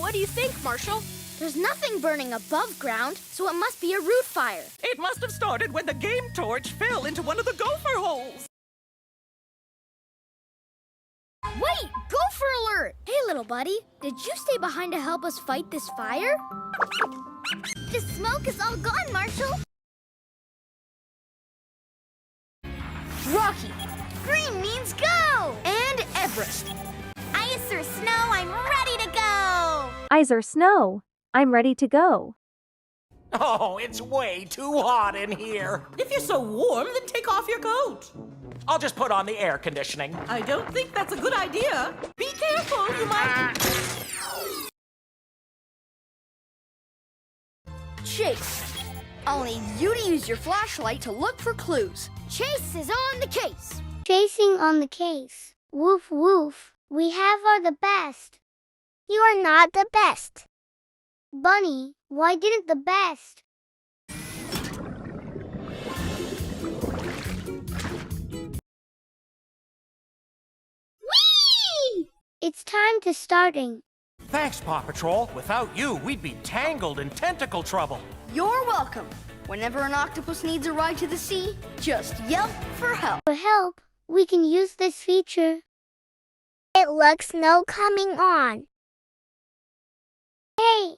What do you think, Marshall? There's nothing burning above ground, so it must be a root fire. It must have started when the game torch fell into one of the gopher holes. Wait! Gopher alert! Hey, little buddy, did you stay behind to help us fight this fire? The smoke is all gone, Marshall. Rocky. Green means go! And Everest. Ice or snow, I'm ready to go! Ice or snow, I'm ready to go. Oh, it's way too hot in here. If you're so warm, then take off your coat. I'll just put on the air conditioning. I don't think that's a good idea. Be careful, you might... Chase. I'll need you to use your flashlight to look for clues. Chase is on the case. Chasing on the case. Woof woof. We are the best. You are not the best. Bunny, why didn't the best? Whee! It's time to starting. Thanks, Paw Patrol. Without you, we'd be tangled in tentacle trouble. You're welcome. Whenever an octopus needs a ride to the sea, just yelp for help. For help, we can use this feature. It looks no coming on. Hey,